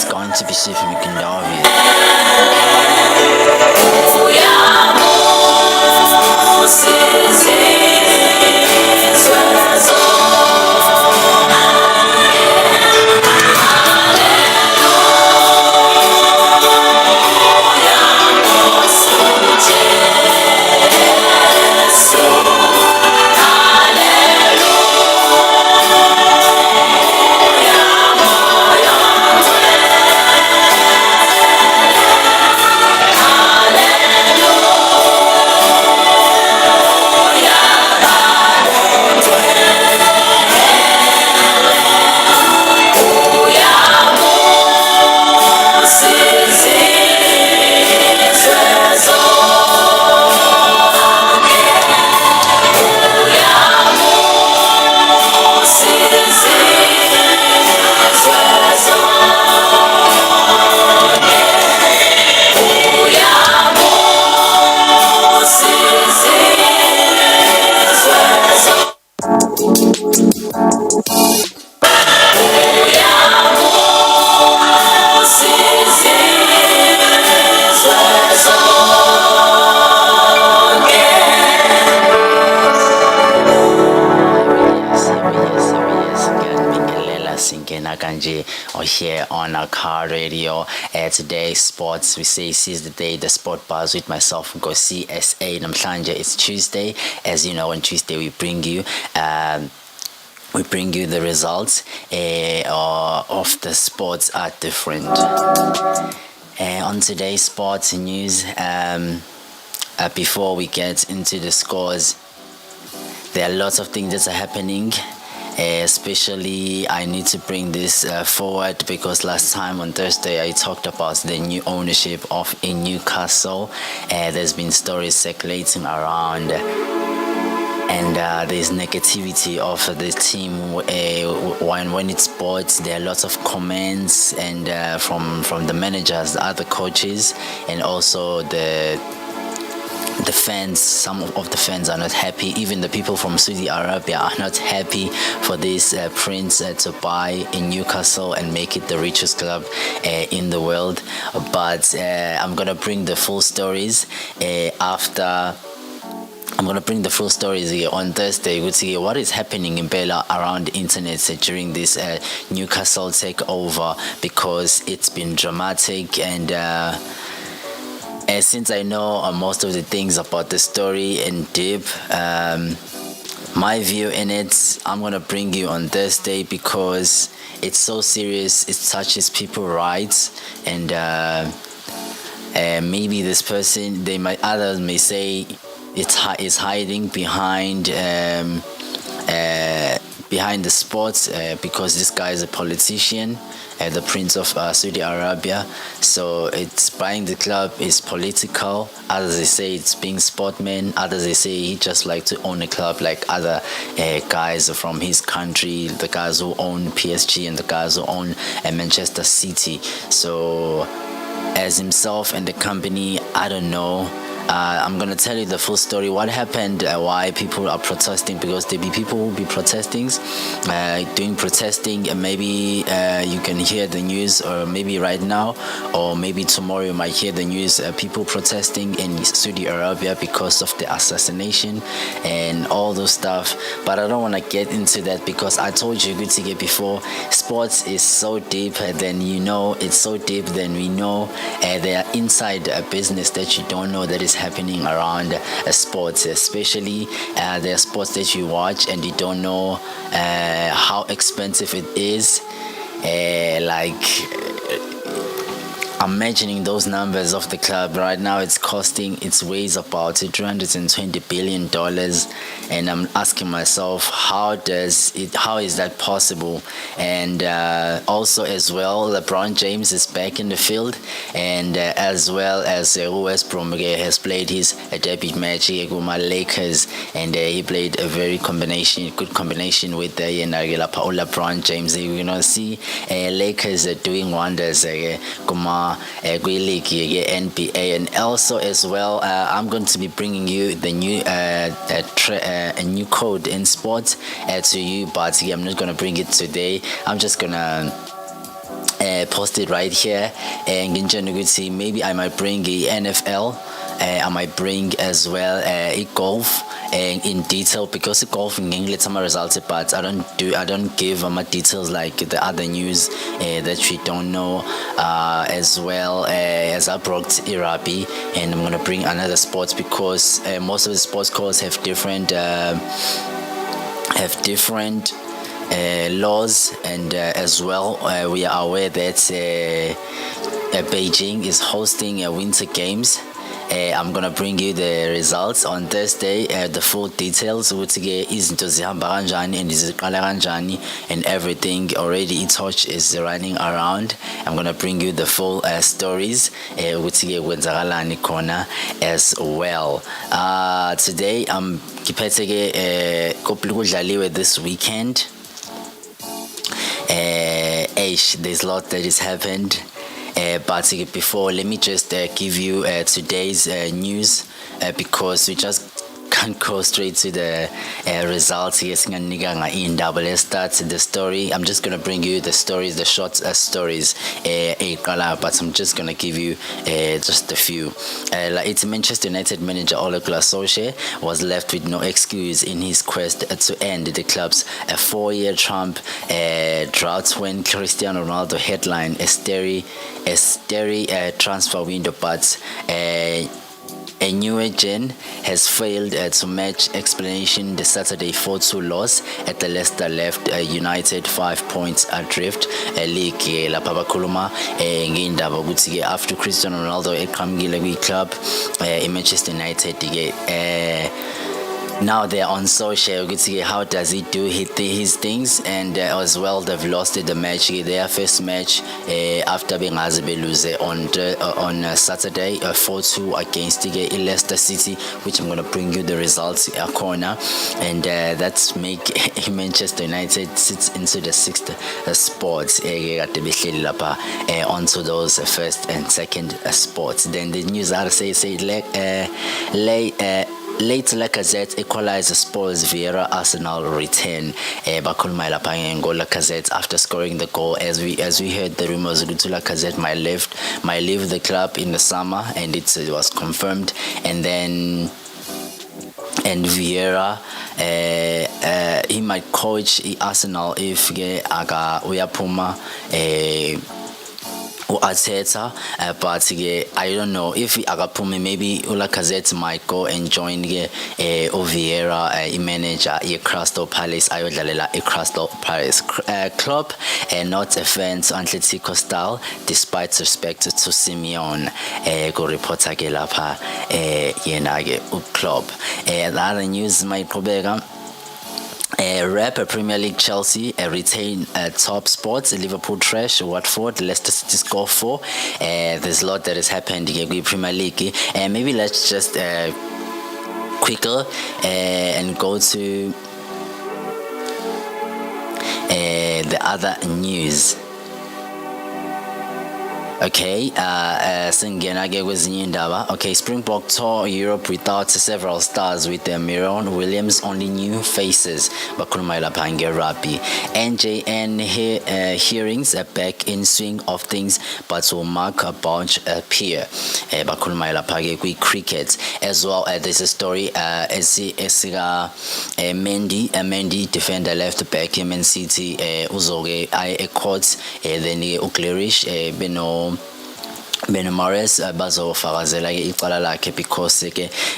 it's going to be Shifu Mikindavi. Or here on our car radio. Today, sports, we say seize the day, the sport buzz with myself, Nkosy, SA, Namhlanje. It's Tuesday. As you know, on Tuesday we bring you the results of the sports are different. On today's sports news, before we get into the scores, there are lots of things that are happening. Especially, I need to bring this forward because last time on Thursday I talked about the new ownership of in Newcastle. There's been stories circulating around, and there's negativity of the team when it's bought. There are lots of comments and from the managers, the other coaches, and also the fans. Some of the fans are not happy. Even the people from Saudi Arabia are not happy for this prince to buy in Newcastle and make it the richest club in the world. But I'm gonna bring the full stories after. I'm going to bring the full stories here on Thursday. We'll see what is happening in Bela around the internet during this Newcastle takeover, because it's been dramatic. And since I know most of the things about the story in deep, my view in it, I'm going to bring you on Thursday because it's so serious. It touches people's rights. And maybe this person, others may say, it's hiding behind the sports because this guy is a politician, the Prince of Saudi Arabia. So it's buying the club is political. Others they say it's being sportsman. Others they say he just like to own a club like other guys from his country, the guys who own PSG and the guys who own Manchester City. So as himself and the company, I don't know. I'm going to tell you the full story, what happened, why people are protesting, because there be people who will be protesting, doing protesting, and maybe you can hear the news, or maybe right now, or maybe tomorrow you might hear the news, people protesting in Saudi Arabia because of the assassination and all those stuff. But I don't want to get into that because I told you good to get before, sports is so deep than you know, it's so deep than we know. They are inside a business that you don't know that is happening around sports, especially there are sports that you watch and you don't know how expensive it is. I'm mentioning those numbers of the club right now. It's weighs about $320 billion, and I'm asking myself, how is that possible? And also as well, LeBron James is back in the field, and as well as Westbrook has played his debut match here with my Lakers, and he played a very good combination with LeBron James. You're gonna see Lakers doing wonders. League NBA, and also as well I'm going to be bringing you the new a new code in sports to you, but I'm not going to bring it today. I'm just gonna posted right here. And maybe I might bring the NFL. I might bring as well golf in detail, because golf let some results, but I don't give details like the other news that we don't know, as well as I brought Irabi, and I'm gonna bring another sports, because most of the sports calls have different laws, and as well we are aware that Beijing is hosting Winter Games. I'm gonna bring you the results on Thursday, the full details ukuthi-ke izinto zihamba kanjani and ziqala kanjani and everything. Already Itoch is running around. I'm gonna bring you the full stories ukuthi-ke kwenzakalani khona as well. Today ngiphethe-ke kudlaliwe this weekend. There's a lot that has happened. But before, let me just give you today's news, because we just can't go straight to the results. Let's start the story. I'm just going to bring you the stories, the short stories, but I'm just going to give you just a few. It's Manchester United manager Ole Gunnar Solskjaer was left with no excuse in his quest to end the club's 4-year Trump drought when Cristiano Ronaldo headlined a starry transfer window, but a new agent has failed to match explanation. The Saturday 4-2 loss at the Leicester left United 5 points adrift. League lapha bakhuluma ngendaba ukuthi after Cristiano Ronaldo eqhamukile kwi-club Manchester United now they're on social. How does he do his things? And as well, they've lost the match, their first match after being lose on Saturday 4-2 against Leicester City, which I'm gonna bring you the results corner, and that's make Manchester United sits into the 6th spot onto those first and second spots. Then the news say late Lacazette equalizer spoils Vieira Arsenal return. Bakhuluma lapha Lacazette after scoring the goal. As we heard the rumors, Lacazette might leave the club in the summer, and it was confirmed. And then Vieira he might coach Arsenal if aga uyaphuma Arteta, but I don't know if Agapumi, maybe Lacazette might go and join Vieira manager Crystal Palace ayodlalela Crystal Palace club, and not a fan to Atletico style, despite respect to Simeone go reporter lapha club. The other news my probega Rapper Premier League Chelsea retain top spots. Liverpool trash Watford, Leicester City score 4. There's a lot that has happened in the Premier League, and maybe let's just quicker and go to the other news. Okay, okay, Springbok tour Europe without several stars, with Miron Williams only new faces. NJN hearings back in swing of things, but will mark a bunch appear. Cricket as well. There's a story. Mendy defender left back Man City. Uzoge I court then Uklerish Beno Mares bazofakazela icala lakhe, because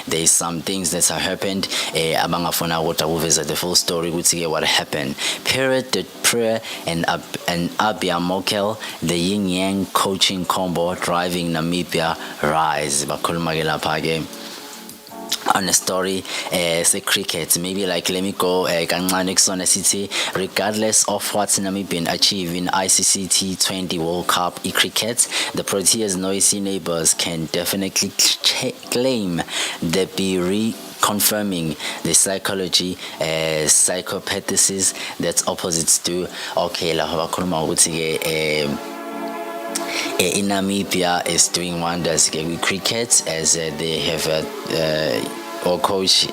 there is some things that have happened abangafuna ukuthi akuveza the full story ukuthi what happened. Period the prayer and Abia Mokel, the yin yang coaching combo driving Namibia rise. Bakhuluma ke lapha ke on a story say cricket, maybe like let me go kancane kusona sithi regardless of what Namibian achieve in ICC T20 World Cup cricket, the Proteas noisy neighbors can definitely claim the be confirming the psychology psychopathies that's opposites to okay la bakhuluma ukuthi in Namibia is doing wonders with cricket, as they have or coach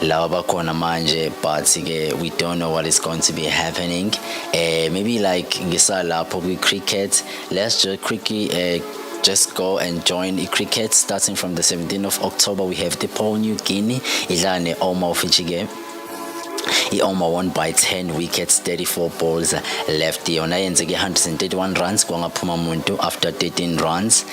laba bakhona manje, but we don't know what is going to be happening. Maybe like ngisalapho kwi-cricket, let's just go and join the cricket starting from the 17th of October. We have the Papua New Guinea idlala ne-Oma of game. I-Oma won by 10 wickets, 34 balls left. Yona yenzeke 131 runs kwangaphuma muntu after 13 runs.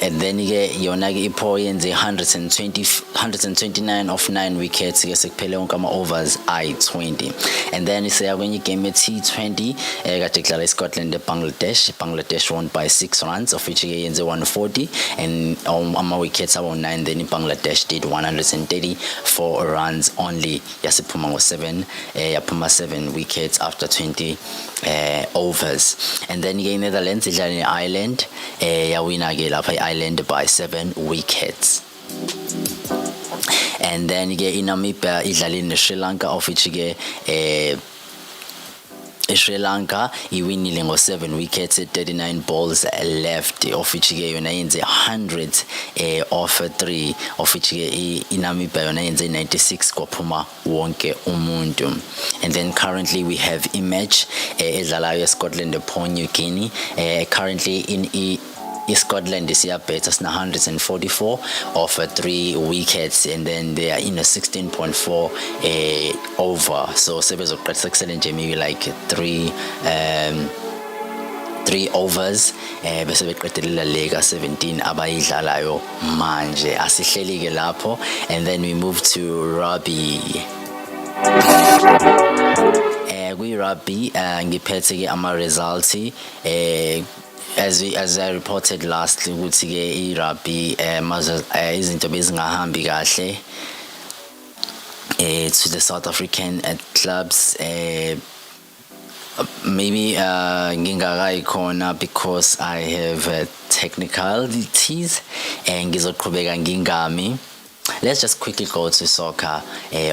And then yona iPo yenze 129 of 9 wickets sekuphele wonke ama-overs ayi-20. And then siya kwenye game T20 kade kudlala iScotland Bangladesh won by 6 runs, of which yenze 140, and ama-wickets abo-9. Then Bangladesh did 134 runs only, yasiphuma ngo-7 yaphuma 7 wickets after 20 overs. And then Netherlands idlala ne-Ireland yawina lapha i-Ireland by 7 wickets. And then Namibia idlala ne-Sri Lanka, of which Sri Lanka iwinile ngo-7 wickets, 39 balls left, of which yona yenze 100 of 3, of which Namibia yona yenze 96 kwaphuma wonke umuntu. And then currently we have image edlalayo Scotland Papua New Guinea. Currently in Scotland is here better, 144 of 3 wickets, and then they are in a 16.4 over. So sebezoqedisa excellent, maybe like 3 overs bese beqedelela lega 17 abayidlalayo manje. Asihleli-ke lapho, and then we move to rugby. Kwi-rugby ngiphethe-ke ama-results as I reported lastly ukuthi i-rugby izinto bezingahambi kahle to the South African clubs. Maybe ngingakayi khona because I have technicalities and ngizoqhubeka ngingami. Let's just quickly go to soccer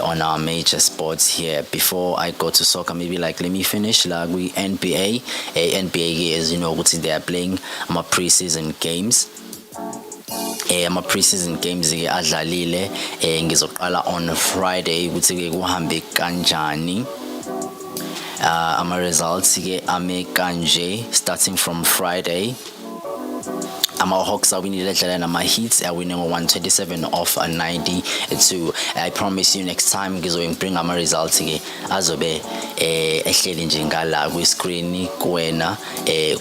on our major sports here. Before I go to soccer, maybe like let me finish like we NBA. NBA, as you know, they are playing my pre-season games. My pre-season games adlalile ngizoqala on Friday ukuthi kuhambe kanjani. Ama results ame kanje starting from Friday. Hawks are winning Heats are winning 127 of 92. I promise you next time ngizobe bring ama results azobe ehleli nje ngala kwi screen kuwena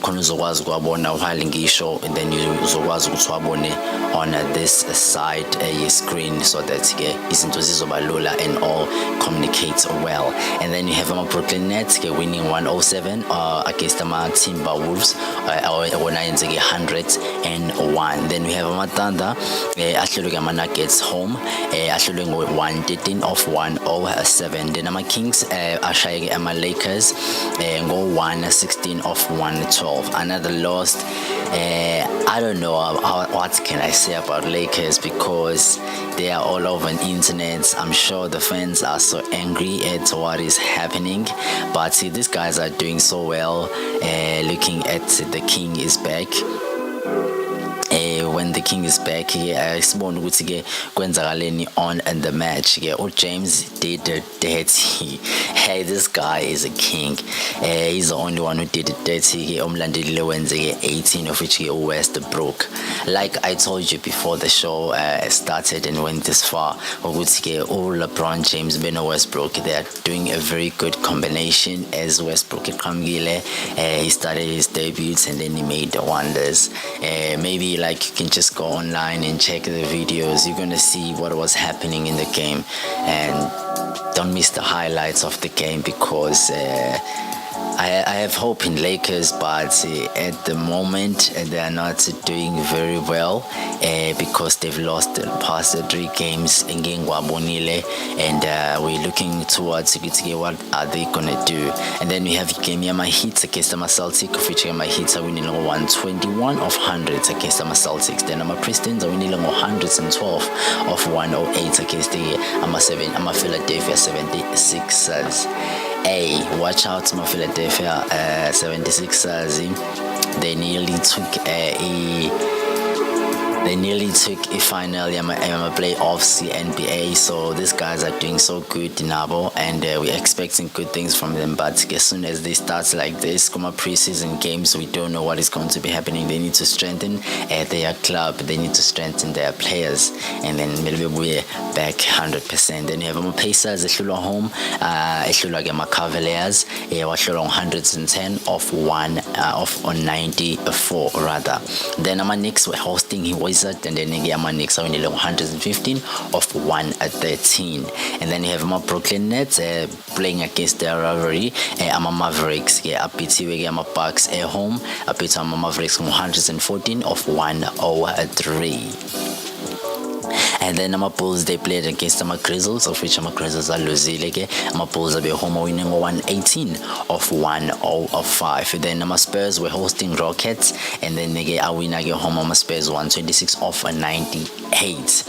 khona uzokwazi ukubona while ngisho, and then uzokwazi ukuthi wabone on this side ye screen, so that izinto zizoba lula and all communicate well. And then you have Brooklyn Nets winning 107 against the Timberwolves wona yenzeke 101. Then we have Thunder ahlulwe Nuggets home ahlulwe ngo-113 of 107. Then Kings ashayeke Lakers ngo-116 of 112. Another loss. I don't know what can I say about Lakers because they are all over the internet. I'm sure the fans are so angry at what is happening, but these guys are doing so well. Looking at the King is back. When the King is back, sibona ukuthi kwenzakaleni on the match. James did dirty. Hey, this guy is a king. He's the only one who did it dirty. Umlandeli wenze 18, of which Westbrook. Like I told you before the show started and went this far, ukuthi all LeBron James beno Westbrook, they are doing a very good combination. As Westbrook qhamukile, he started his debuts and then he made the wonders. Maybe like you can just go online and check the videos. You're gonna see what was happening in the game, and don't miss the highlights of the game because I have hope in Lakers, but at the moment they are not doing very well because they've lost the past 3 games and we're looking towards what are they gonna do. And then we have game my Heats against the Celtics, of which my Heats are winning 121 of 100 against the Celtics. Then my Pistons are winning 112 of 108 against the Philadelphia 76ers. Hey, watch out, my Philadelphia 76ers. They nearly took They nearly took a final playoffs, the NBA. So these guys are doing so good in Abo, and we're expecting good things from them. But as soon as they start like this, come preseason games, we don't know what is going to be happening. They need to strengthen their club. They need to strengthen their players, and then maybe we're back 100%. Then you have my Pacers, Ehlulwa home, Ehlulwa ke Cavaliers, Wahlulwa 110 of 94 rather. Then our Knicks were hosting Wizard, and then our Knicks are winning 115 of 113. And then you have my Brooklyn Nets playing against their rivalry, our Mavericks, my Bucks at home, beat our Mavericks 114 of 103. And then our Bulls, they played against our Grizzlies, of which our Grizzlies are losing. Our Bulls are home winning 118 of 105. Then our Spurs were hosting Rockets, and then they are winning home our Spurs 126 of 98.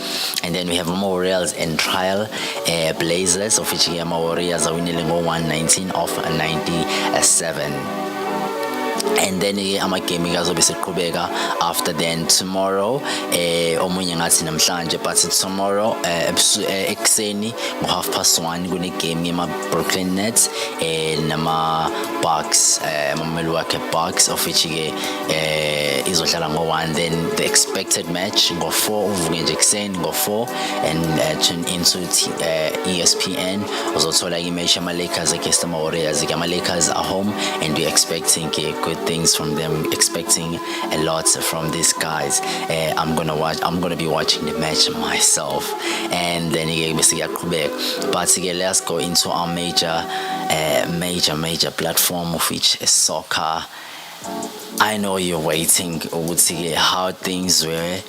And then we have our Warriors and Trial Blazers, of which our Warriors are winning 119 of 97. And then ama gaming azobe seqhubeka after then tomorrow omunye ngathi namhlanje but tomorrow ekuseni ngo1:30 kune game yema Brooklyn Nets nama Bucks Milwaukee Bucks of which ke izohlala ngo1. Then the expected match ngo4 uvuke nje ekuseni ngo4 and tune into ESPN uzothola imatch yama Lakers against ama Warriors. Ama Lakers are home and we're expecting good things from them, expecting a lot from these guys. I'm gonna be watching the match myself, and then but let's go into our major platform, of which is soccer. I know you're waiting to see how things were.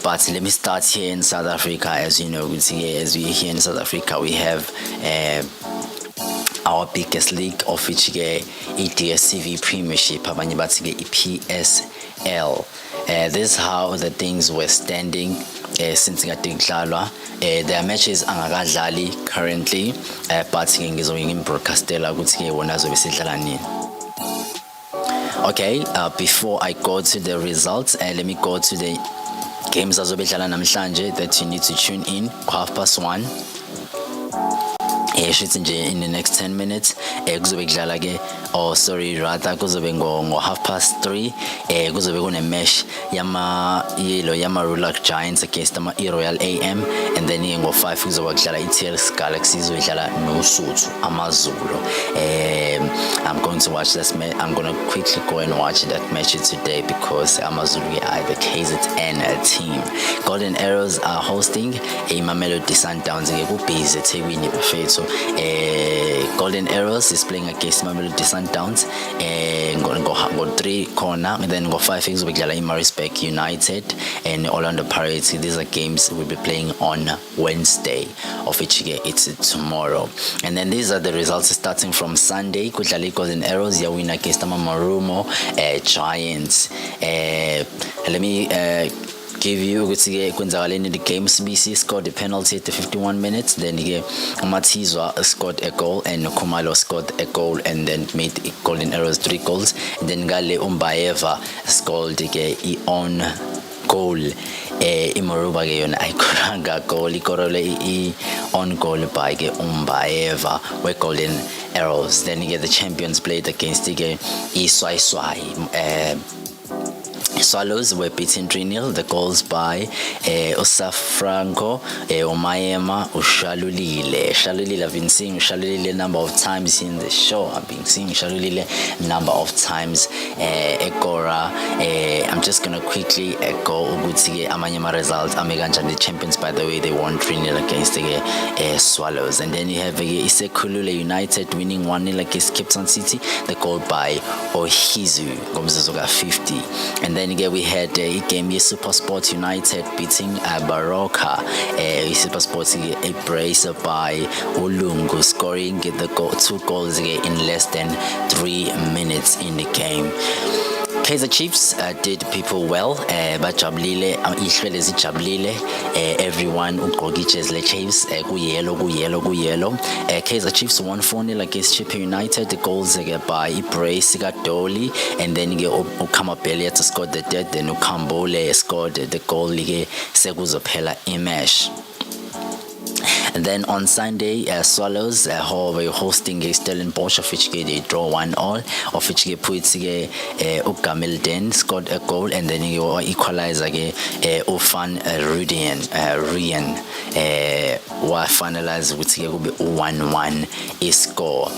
But let me start here in South Africa. As you know, as we here in South Africa, we have our biggest league, of which is DStv Premiership, PSL. This is how the things were standing since ngadingidlalwa. Their matches angakadlali currently, but ngizoyibroadcastela ukuthi wona azobe sidlala nini. Okay, before I go to the results, let me go to the games azobe dlala namhlanje that you need to tune in 1:30. In the next 10 minutes kuzobe kudlala ke kuzobe ngo3:30 kuzobe kune mesh yama Ruler Giants against ama Royal AM, and then ngo5 kuzobe kudlala iTLS Galaxy izodlala noSuthu amaZulu. I'm going to watch this match. I'm going to quickly go and watch that match today because amaZulu are the KZN team. Golden Arrows are hosting Mamelodi Sundowns busy eThekwini bafethu. Golden Arrows is playing against Mamelodi Sundowns go 3 corner, and then go 5 things we got Maritzburg United and Orlando Pirates. These are games we'll be playing on Wednesday, of which it's tomorrow. And then these are the results starting from Sunday. Golden Arrows ya win against Marumo Giants. Let me give you the game. CBC scored the penalty at the 51 minutes. Then Matizwa scored a goal and Nxumalo scored a goal and then made Golden Arrows 3 goals. And then Gale Umbaeva scored a own goal. Imaruba yona ayikhoranga goal ikorole on goal by Umbaeva we Golden Arrows. Then the champions played against Swai. Swallows were beaten 3-0. The goals by Osafranco, Omayema, Ushalulile. Shalulile, I've been seeing Shalulile number of times in the show. I've been seeing Shalulile number of times. Ekora. I'm just gonna quickly go Ugutsige Amanyama results. Ameganjan, the champions, by the way, they won 3-0 against the Swallows. And then you have Isekulule United winning 1-0 against Cape Town City. The goal by Ohizu, Gomzazoga 50. And then again we had a game Super Sports United beating Baroka. Super Sports a brace by Ulungu, scoring the 2 goals in less than 3 minutes in the game. Kaizer Chiefs did people well. Bajabulile, ihlwele zijabulile. Everyone ugqoke ijezi le Chiefs. Kuyellow. Kaizer Chiefs won 4-0 against Chippa United. The goals by Brace Dolly, and then uKamabeli scored the third. Then uKambole scored the goal. Sekuzophela imesh. And then on Sunday, Swallows were hosting Stellenbosch, of which they draw 1-1, of which they put Ugamilden scored a goal, and then he equalized Ufan Rian were finalized with 1-1 score.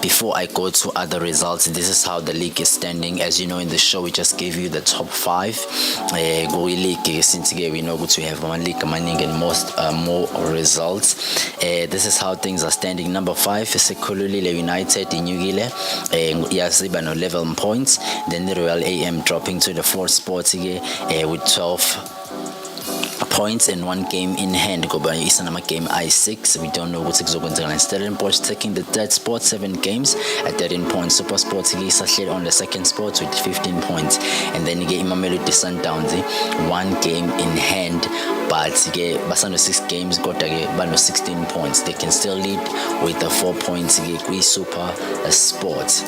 Before I go to other results, this is how the league is standing. As you know, in the show we just gave you the top 5. Since we know we have one league and more results. This is how things are standing. Number 5 is Sekhululile United inyukile yasiba no 11 points. Then the Royal AM dropping to the 4th spot with 12 points and 1 game in hand. Ngoba isanama game I6. We don't know what's going Stellenbosch taking the 3rd spot, 7 games at 13 points. Super Sports Sahle on the 2nd spot with 15 points. And then you get Mamelodi Sundowns 1 game in hand, but basano 6 games got 16 points. They can still lead with the 4 points with Super Sports.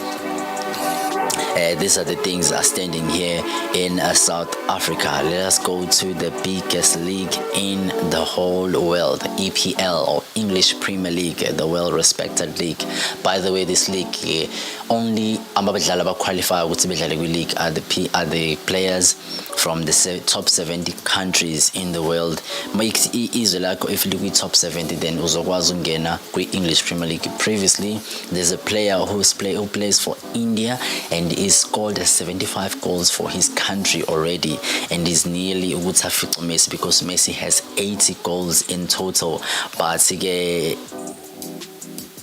These are the things are standing here in South Africa. Let us go to the biggest league in the whole world, EPL, or English Premier League, the well-respected league. By the way, this league only ababadlala qualify ukuthi bedlale kwi-league are the players from the top 70 countries in the world. If you look at top 70, then uzokwazi ukungena kwi-English Premier League. Previously, there's a player who plays for India and he scored 75 goals for his country already, and is nearly ukuthafica Messi, because Messi has 80 goals in total. But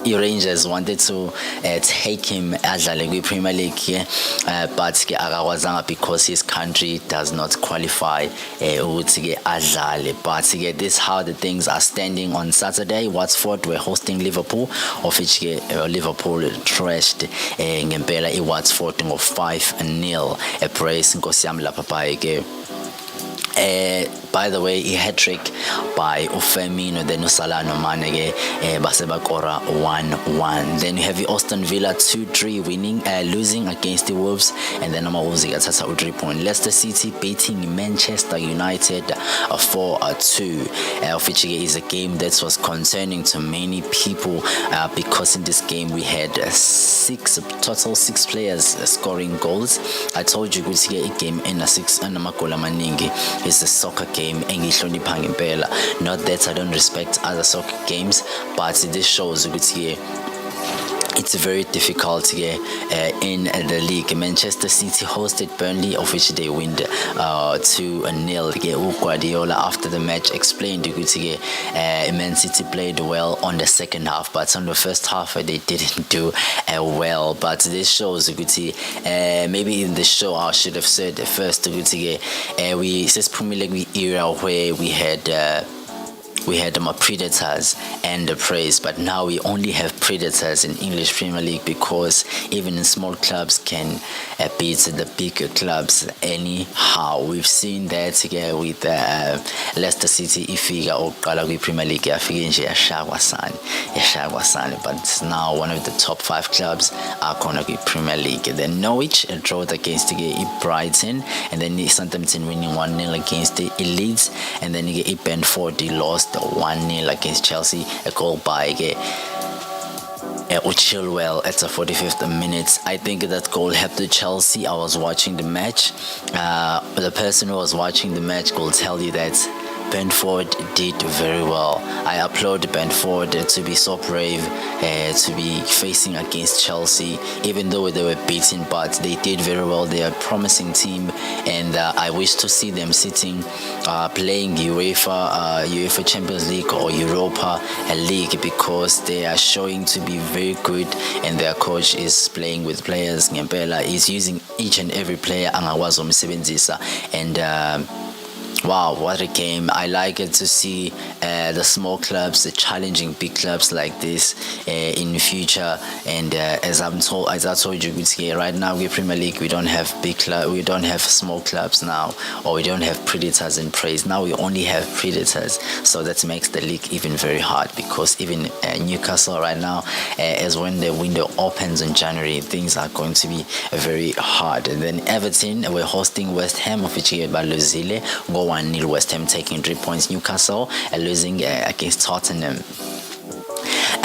Rangers wanted to take him adlale kwi Premier League, but akawazanga because his country does not qualify ukuthi adlale. But this is how the things are standing on Saturday. Watford were hosting Liverpool, of which Liverpool trashed ngempela iWatford ngo 5-0. A praise Nkosy lapha. By the way, a hat-trick by Ufemino, then Usalano Manege, Basebakora 1-1. Then you have the Aston Villa 2-3 losing against the Wolves, and then Amawozi at 3 points. Leicester City beating Manchester United 4-2, of which is a game that was concerning to many people because in this game we had total 6 players scoring goals. I told you we'd get a game in a 6 and Makola Maningi. It's a soccer game. Not that I don't respect other soccer games, but this shows it's very difficult in the league. Manchester City hosted Burnley, of which they win 2-0. Guardiola after the match explained Man City played well on the second half, but on the first half they didn't do well. But this shows maybe in the show I should have said first we says Premier League era where we had predators and the praise, but now we only have predators in English Premier League, because even in small clubs can beat the bigger clubs anyhow. We've seen that with Leicester City ifika oqala kwi Premier League yafika nje yashakwa sana, but now one of the top 5 clubs are khona kwi Premier League. Then Norwich drew against Brighton, and then Southampton winning 1-0 against Leeds, and then Brentford lost 1-0 against Chelsea, a goal by Chilwell at the 45th minute. I think that goal helped Chelsea. I was watching the match. The person who was watching the match will tell you that Brentford did very well. I applaud Brentford to be so brave, to be facing against Chelsea, even though they were beaten, but they did very well. They are a promising team, and I wish to see them playing UEFA Champions League or Europa League, because they are showing to be very good, and their coach is playing with players. Ngempela is using each and every player angakwazi umsebenzisa, and Wow, what a game. I like it to see the small clubs challenging big clubs like this in the future. And as I told you, right now we Premier League, we don't have we don't have small clubs now, or we don't have predators and preys. Now we only have predators. So that makes the league even very hard, because even Newcastle right now, as when the window opens in January, things are going to be very hard. And then Everton, we're hosting West Ham, of which by Thabisile, go 1-0. West Ham taking 3 points. Newcastle losing against Tottenham.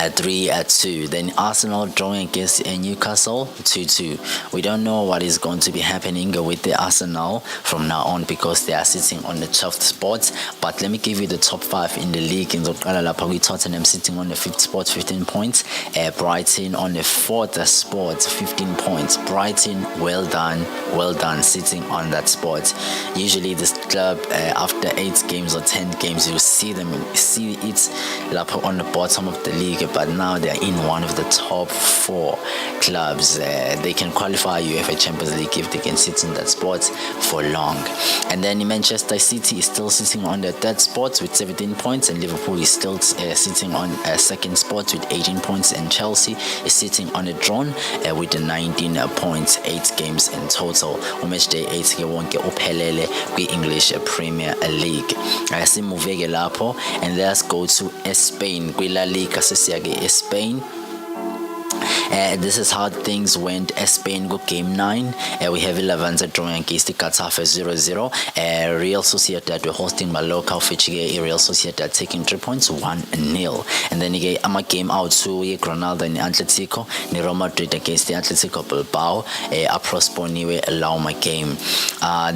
3-2. Then Arsenal drawing against Newcastle 2-2. We don't know what is going to be happening with the Arsenal from now on, because they are sitting on the 12th spot. But let me give you the top 5 in the league. In Tottenham sitting on the 5th spot, 15 points. Brighton on the 4th spot, 15 points. Brighton, well done, sitting on that spot. Usually this club, after 8 games or 10 games, you see it on the bottom of the league, but now they are in one of the top 4 clubs. They can qualify UEFA Champions League if they can sit in that spot for long. And then Manchester City is still sitting on the 3rd spot with 17 points, and Liverpool is still sitting on a 2nd spot with 18 points, and Chelsea is sitting on a draw with 19 points, 8 games in total. Match day 8 ke wonke uphelele kwi-English Premier League. Simuveke lapho, and let's go to Spain. Kwi-La Liga sesiyake Spain. This is how things went. Spain go game 9. We have 11 drawing against the Getafe 0-0. Real Sociedad were hosting Mallorca, which Real Sociedad taking 3 points, 1-0. And then again, I'm a game out to Granada and Atletico. Real Madrid against the Atletico Bilbao. A prosponiwe allow my game.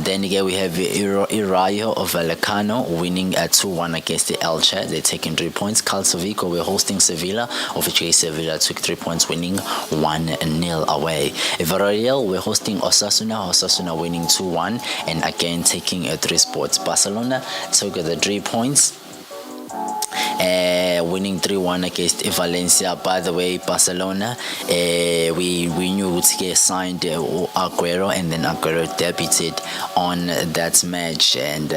Then again, we have Rayo of Vallecano winning 2-1 against the Elche. They're taking 3 points. Celta Vigo were hosting Sevilla, of which Sevilla took 3 points, winning 1-0 away. Villarreal were hosting Osasuna winning 2-1, and again taking 3 spots. Barcelona took the 3 points, winning 3-1 against Valencia. By the way, Barcelona, we knew they signed Aguero, and then Aguero debuted on that match, and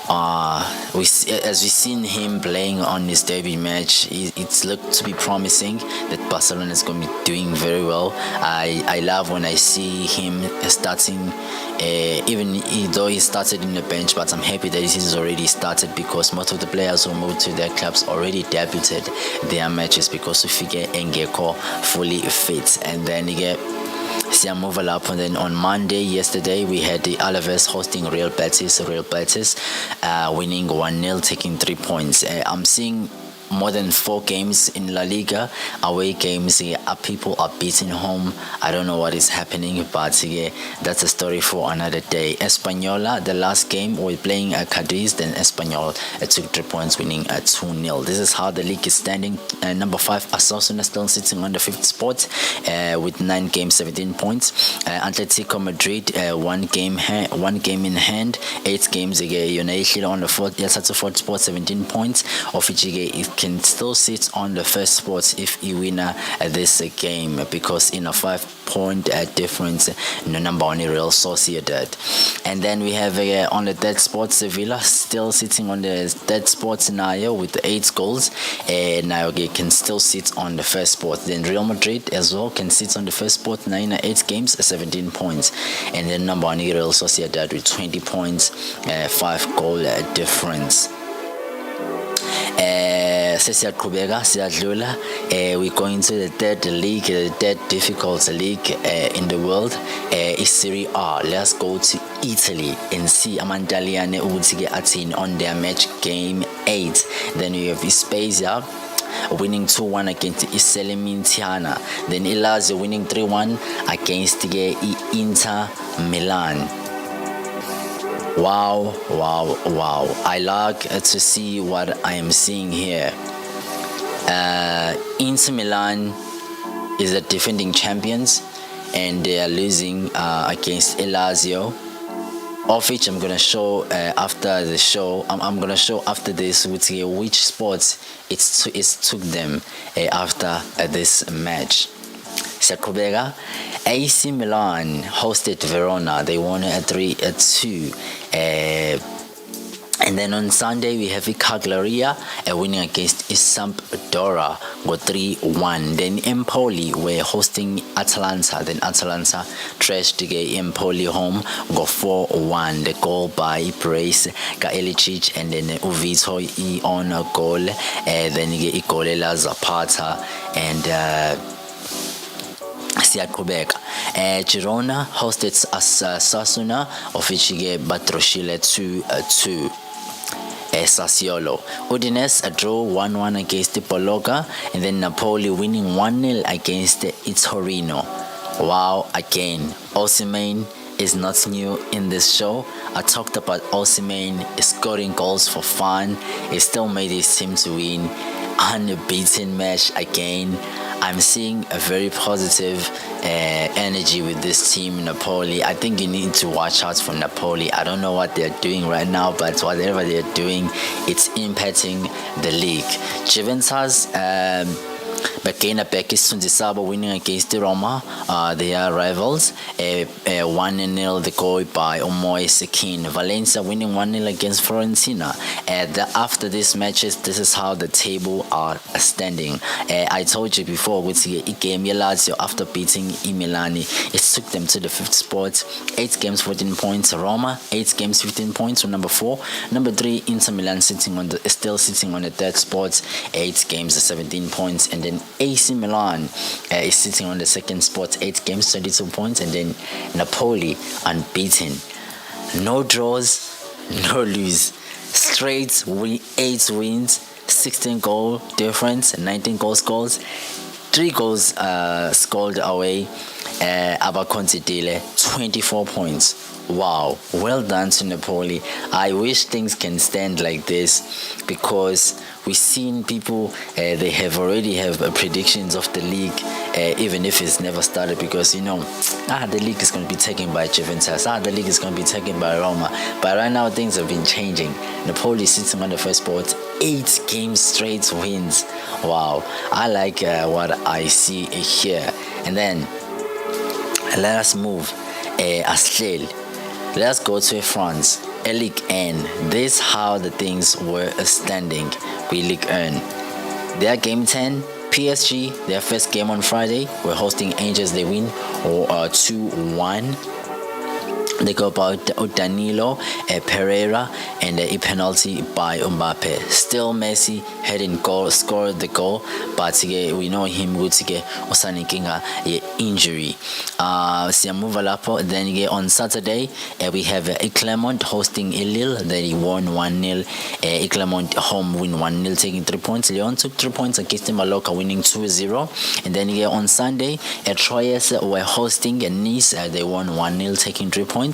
as we've seen him playing on his debut match, it's looked to be promising that Barcelona is going to be doing very well. I love when I see him starting, even though he started in the bench, but I'm happy that he's already started, because most of the players who moved to their clubs already debuted their matches, because Ufike Engeko fully fit. And then you get move up, and then on Monday, yesterday, we had the Alaves hosting Real Betis, winning 1-0, taking 3 points. I'm seeing more than 4 games in La Liga, away games, people are beating home. I don't know what is happening, but that's a story for another day. Española, the last game, we're playing Cadiz, then Espanyol took 3 points, winning 2-0. This is how the league is standing. Number 5, Osasuna still sitting on the 5th spot with 9 games, 17 points. Atletico Madrid, 1 game in hand, 8 games. United on the 4th spot, 17 points, of which it can still sit on the 1st spot if he win this game, because in a 5-point difference, number 1 Real Sociedad. And then we have on the 3rd spot, Sevilla still sitting on the 3rd spot now with 8 goals. Now they can still sit on the 1st spot. Then Real Madrid as well can sit on the 1st spot, 8 games, 17 points. And then number 1 Real Sociedad with 20 points, 5 goal difference. We're going to the 3rd league, the 3rd difficult league in the world, is Serie A. Let's go to Italy and see Amandaliane Atin on their match game 8. Then we have Spezia winning 2-1 against Salernitana. Then Lazio winning 3-1 against Inter Milan. Wow. I like to see what I am seeing here. Inter Milan is the defending champions, and they are losing against Lazio, of which I'm going to show after the show. I'm going to show after this which sports it took them after this match. AC Milan hosted Verona. They won 3-2. And then on Sunday, we have Cagliari winning against Sampdoria go 3-1. Then Empoli were hosting Atalanta. Then Atalanta trashed Empoli home go 4-1. The goal by Brace Elicic and then Uvito on a goal. Then Ikolela Zapata and siyaqhubeka. Girona hosted Sasuna of which batroshile 2-2. Sassuolo. Udinese draw 1-1 against Bologna, and then Napoli winning 1-0 against Torino. Wow, again, Osimhen is not new in this show. I talked about Osimhen scoring goals for fun. He still made his team to win. Unbeaten match again. I'm seeing a very positive energy with this team, Napoli. I think you need to watch out for Napoli. I don't know what they're doing right now, but whatever they're doing, it's impacting the league. Juventus, Bakena Bekis Sundisaba winning against Roma. They are rivals. 1-0 the goal by Omoy Sekin. Valencia winning 1-0 against Fiorentina. After these matches, this is how the table are standing. I told you before, with the game Lazio after beating Milani, it took them to the 5th spot. 8 games, 14 points. Roma 8 games, 15 points. Number 4. Number 3, Inter Milan still sitting on the 3rd spot. 8 games, 17 points, and then AC Milan is sitting on the 2nd spot, 8 games, 22 points, and then Napoli unbeaten. No draws, no lose. Straight 8 wins, 16 goal difference, 19 goals scored, 3 goals scored away. Abaconsidile 24 points. Wow, well done to Napoli. I wish things can stand like this, because we've seen people they have already have predictions of the league, even if it's never started, because the league is going to be taken by Juventus, the league is going to be taken by Roma. But right now things have been changing. Napoli sitting on the 1st spot, 8 games straight wins. Wow, I like what I see here. And then let us move let's go to France. Ligue 1. This is how the things were standing with Ligue 1. Their game 10, PSG, their first game on Friday, we're hosting Angels. They win 2-1. They go about Danilo, Pereira, and a penalty by Mbappe. Still Messi hadn't scored the goal, but we know him ukuthi usaninkinga injury. Then on Saturday we have Clermont hosting Lille. They won 1-0. Clermont home win 1-0, taking 3 points. Lyon took 3 points against Mallorca, winning 2-0. And then on Sunday Troyes were hosting Nice. They won 1-0, taking 3 points.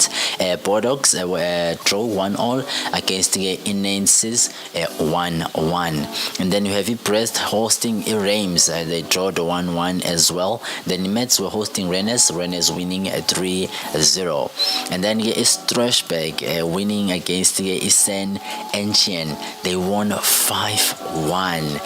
Bordeaux were draw 1-1 against Nantes 1-1. And then you have Brest hosting Reims. They drew the 1-1 as well. Then Metz were hosting Rennes winning 3-0. And then Strasbourg winning against Saint Etienne. They won 5-1.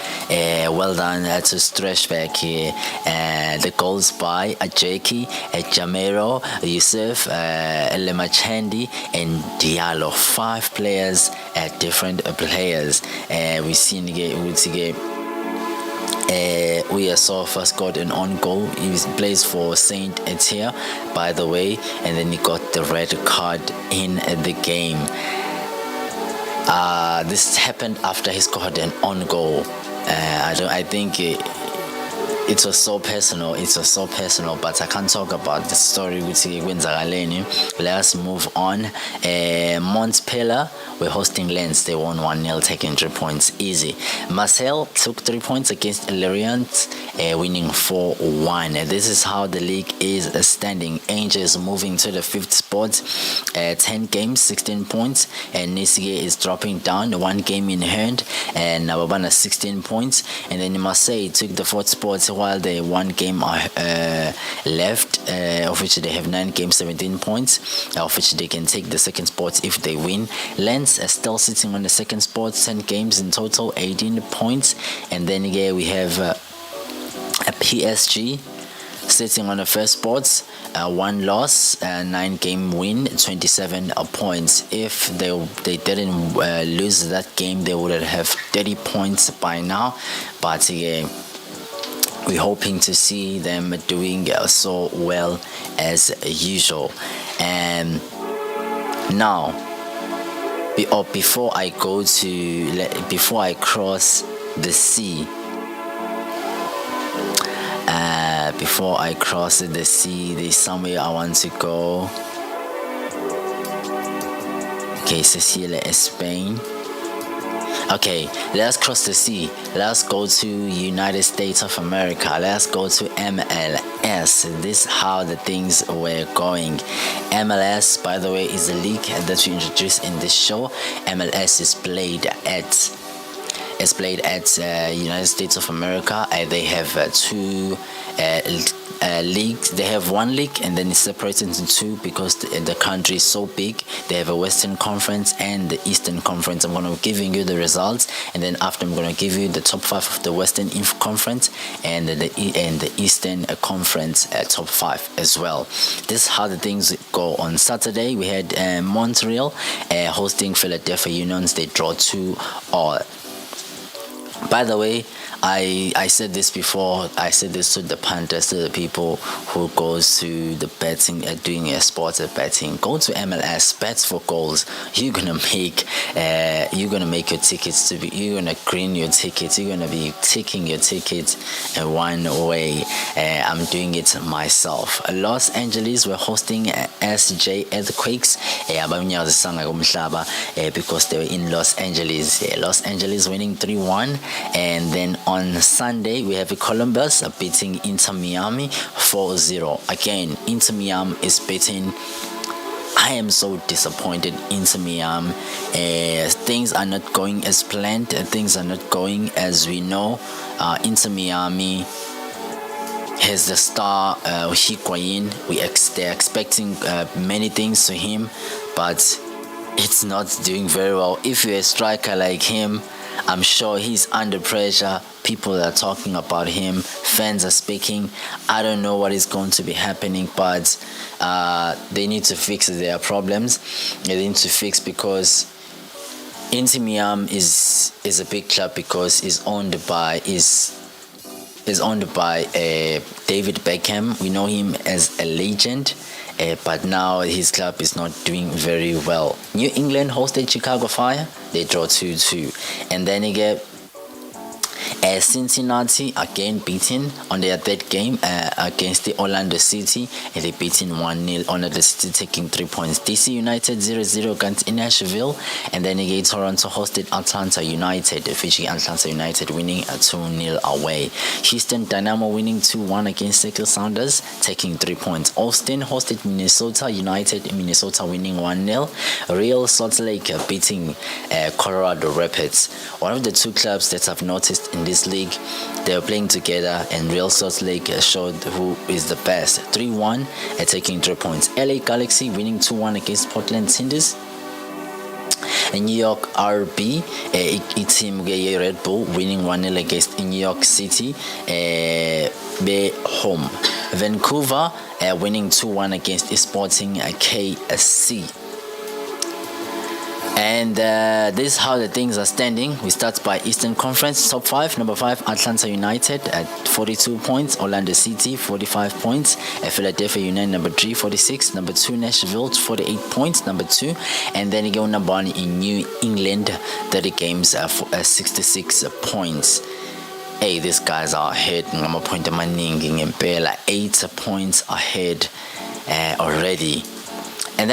Well done to Strasbourg here. The goals by Ajeki, Jamero, Youssef, Lemachandi, and Diallo. 5 players, different players. We seen Uyasov first got an on goal. He plays for Saint Etienne, by the way, and then he got the red card in the game. This happened after he scored an on goal. I think it was so personal. But I can't talk about the story with Gwenzagaleni. Let's move on. Montpellier were hosting Lens. They won 1-0, taking 3 points easy. Marseille took 3 points against Lorient, winning 4-1. This is how the league is standing. Angels moving to the 5th spot, 10 games, 16 points, and Nice is dropping down, 1 game in hand, and Nababana 16 points. And then Marseille took the 4th spot, while they 1 game left, of which they have 9 games, 17 points, of which they can take the 2nd spot if they win. Lens are still sitting on the 2nd spot, 10 games in total, 18 points. And then we have a PSG sitting on the first spot, 1 loss, 9-game win, 27 points. If they didn't lose that game, they would have 30 points by now. But we're hoping to see them doing so well as usual. And now, before I cross the sea, there's somewhere I want to go. Okay, Cecilia is Spain. Okay, let's cross the sea. Let's go to United States of America. Let's go to MLS. This is how the things were going. MLS, by the way, is a league that we introduced in this show. MLS is played at United States of America. They have two leagues. They have one league and then it's separated into two because the country is so big. They have a Western Conference and the Eastern Conference. I'm going to be giving you the results, and then after I'm going to give you the top 5 of the Western Conference and the Eastern Conference top 5 as well. This is how the things go. On Saturday we had Montreal hosting Philadelphia Unions. They draw 2-2. By the way, I said this before. I said this to the punters, to the people who goes to the betting, doing a sports betting. Go to MLS, bets for goals. You're gonna make your tickets to be. You're gonna green your tickets. You're gonna be taking your tickets one way. I'm doing it myself. Los Angeles were hosting SJ Earthquakes. Because they were in Los Angeles. Los Angeles winning 3-1, and then on Sunday we have Columbus beating Inter Miami 4-0. Again, Inter Miami is beating. I am so disappointed. Inter Miami. Things are not going as planned. Things are not going as we know. Inter Miami has the star Higuain. They're expecting many things to him, but it's not doing very well. If you're a striker like him, I'm sure he's under pressure. People are talking about him. Fans are speaking. I don't know what is going to be happening, but they need to fix their problems. They need to fix, because Inter Miami is a big club, because it's owned by David Beckham. We know him as a legend. But now his club is not doing very well. New England hosted Chicago Fire. They draw 2-2. And then again, Cincinnati again beaten on their third game against the Orlando City, and they beaten 1-0. Orlando City taking 3 points. DC United 0-0 against Nashville, and then again Toronto hosted Atlanta United, featuring Atlanta United winning 2-0 away. Houston Dynamo winning 2-1 against Seattle Sounders, taking 3 points. Austin hosted Minnesota United, Minnesota winning 1-0. Real Salt Lake beating Colorado Rapids. One of the two clubs that I've noticed in this league, they were playing together, and Real Salt Lake showed who is the best. 3-1 taking 3 points. LA Galaxy winning 2-1 against Portland Timbers. New York RB team Red Bull winning 1-0 against New York City home. Vancouver winning 2-1 against Sporting KC. And this is how the things are standing. We start by Eastern Conference top 5. Number 5, Atlanta United at 42 points. Orlando City 45 points. Philadelphia United number 3 46. Number 2, Nashville 48 points. Number 2, and then again number 1 in New England 30 games 66 points. Hey, these guys are ahead. I'm a point of maningi ngempela 8 points ahead already. And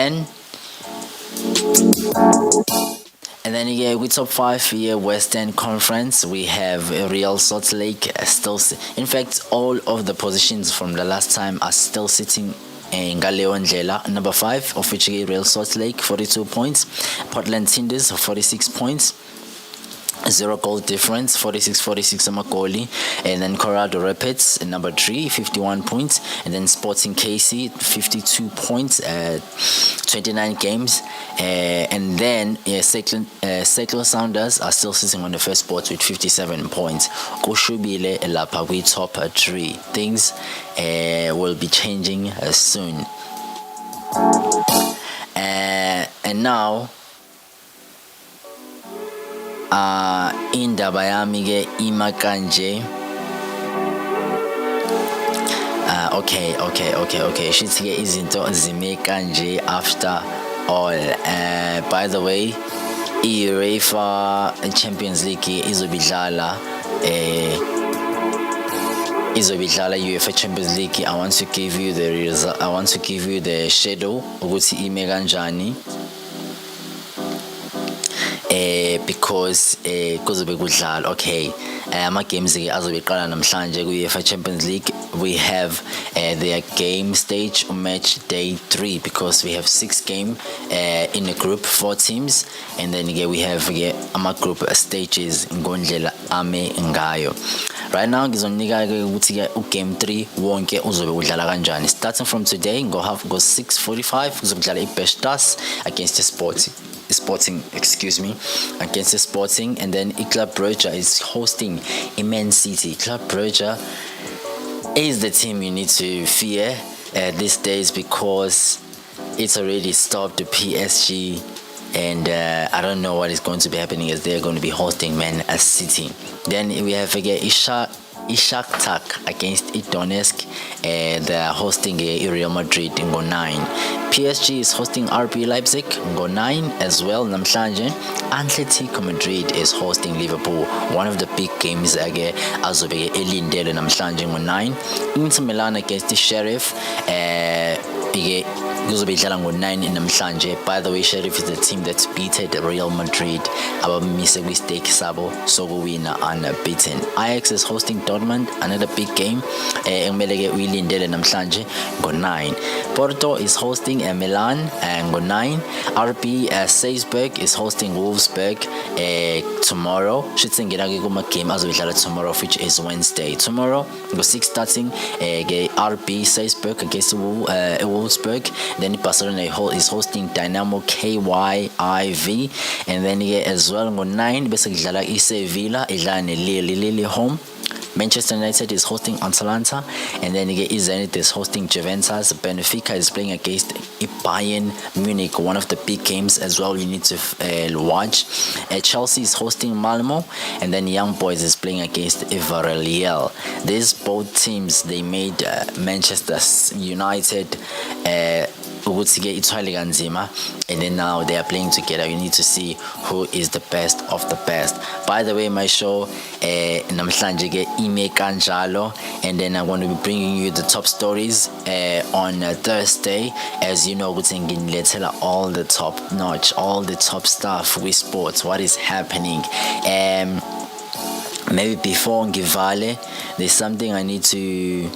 then yeah, we top 5 here, Western Conference. We have Real Salt Lake still. In fact, all of the positions from the last time are still sitting in Galeo Ndlela. Number 5, of which Real Salt Lake 42 points. Portland Timbers 46 points. zero goal difference, 46 amagoli. And then Colorado Rapids number 3, 51 points. And then Sporting KC 52 points, 29 games. And then Seattle Sounders are still sitting on the first spot with 57 points. Kushubile lapha kwi top 3. Things will be changing soon. And now indaba yami ke ima kanje. Okay shithi ke izinto zime kanje after all. By the way, UEFA Champions League izobidlala UEFA Champions League. I want to give you the result. I want to give you the schedule ukuthi ime kanjani. Because kuzobe kudlala. Okay, ama games ke azobe qala namhlanje ku UEFA Champions League. We have their game stage match day 3, because we have 6 game in a group, 4 teams, and then we have ama group stages ngondlela ame ngayo. Right now ngizonika ukuthi ke game 3 wonke uzobe udlala kanjani. Starting from today go 6:45 kuzokudlala iBeşiktaş against the Sporting, against the Sporting. And then Club Brugge is hosting Man City. Club Brugge is the team you need to fear these days, because it's already stopped the PSG, and I don't know what is going to be happening, as they're going to be hosting Man City. Then we have Shakhtar against Donetsk. They're hosting Real Madrid in Go 9. PSG is hosting RB Leipzig in Go 9 as well. Namhlanje Atletico Madrid is hosting Liverpool. One of the big games azobe elindele namhlanje Go 9. Inter Milan against the Sheriff. Kuzobidlala ngo-9 namhlanje. By the way, Sheriff is the team that beated Real Madrid abamise kwi-stake sabo sokuwina unbeaten. Ajax is hosting Dortmund, another big game ekumele ke uyilindele namhlanje ngo-9. Porto is hosting Milan ngo-9. RB Salzburg is hosting Wolfsburg tomorrow. Shithi ngena ke kuma game azobidlala tomorrow, which is Wednesday. Tomorrow ngo-6 starting RB Salzburg against Wolfsburg. Then Barcelona is hosting Dynamo KYIV, and then as well on 9 bese kudlala iSevilla idlala neLille home. Manchester United is hosting Atalanta, and then Zenit is hosting Juventus. Benfica is playing against Bayern Munich, one of the big games as well you need to watch. Chelsea is hosting Malmo, and then Young Boys is playing against Villarreal. These both teams, they made Manchester United and then now they are playing together. You need to see who is the best of the best. By the way, my show namhlanje ime kanjalo, and then I'm going to be bringing you the top stories on Thursday. As you know, all the top notch, all the top stuff with sports, what is happening. Maybe before Ngivale, there's something I need to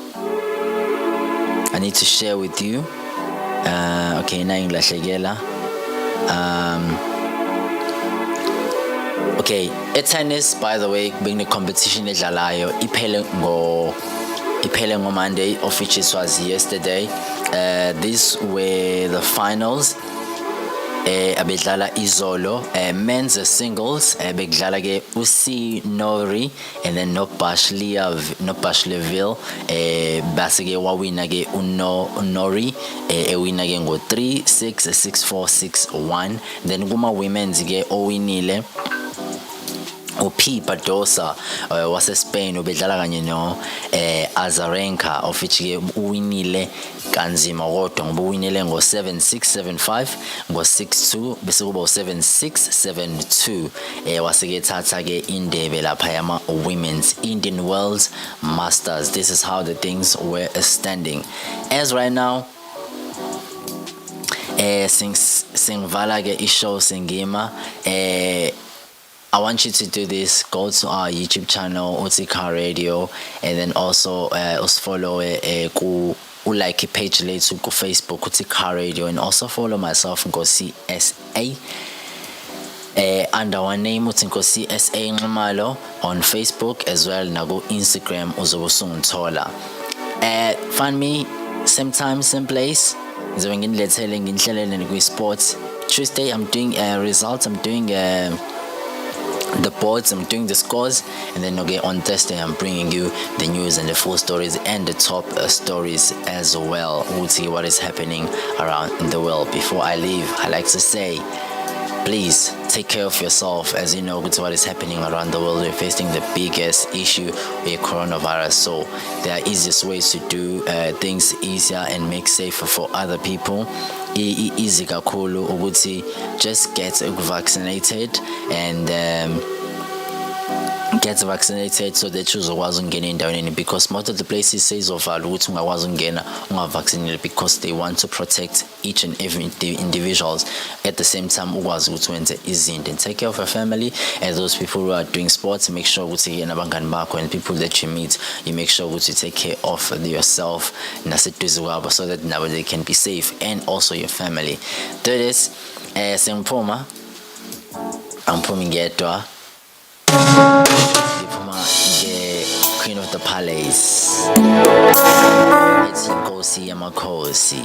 share with you. Okay, na ngilahlekela. Okay, tennis, by the way, being the competition edlalayo iphele ngo Monday, of which it was yesterday. These were the finals. Abedlala izolo. Men's singles bekudlala ke uC Nori and then no Bashleville base ke wawina ke Nori ewina ke ngo 3-6 6-4 6-1. Then kuma women's ke owinile P. Badosa wase-Spain ubedlala kanye no Azarenka, of which uwinile kanzima kodwa ngoba uwinile ngo 7-6 7-5 ngo 6-2 bese kuba 7-6 7-2. Waseke thatha ke indebe lapha yama Women's Indian World Masters. This is how the things were standing as right now. Singvala ke ishow singima. I want you to do this. Go to our YouTube channel, Utika Radio, and then also follow like page later go Facebook, Utika Radio, and also follow myself, Nkosy SA. under our name uthi Nkosy SA Nxumalo on Facebook as well naku Instagram uzobe usungithola. Find me same time same place. Ngizobe nginilethele nginhlelele kwi-sports. Tuesday I'm doing results, I'm doing the boards, I'm doing the scores, and then okay, on Thursday I'm bringing you the news and the full stories and the top stories as well. We'll see what is happening around in the world. Before I leave, I like to say, please take care of yourself. As you know, what is happening around the world, we're facing the biggest issue with coronavirus. So there are easiest ways to do things easier and make safer for other people. Easy kakhulu ukuthi just get vaccinated and get vaccinated so that uzokwazi ukungena endaweni, because most of the places says ovala ukuthi ungakwazi ukungena ungavaccinated because they want to protect each and every individuals. At the same time ukwazi ukuthi wenze izinto and take care of your family. And those people who are doing sports, make sure ukuthi nabangani bakho and people that you meet, you make sure ukuthi take care of yourself naseduze kwabo so that now they can be safe, and also your family. Do this. Sengiphuma, angiphumi ngedwa. The Queen of the Palace. It's Nkosy Nkosy.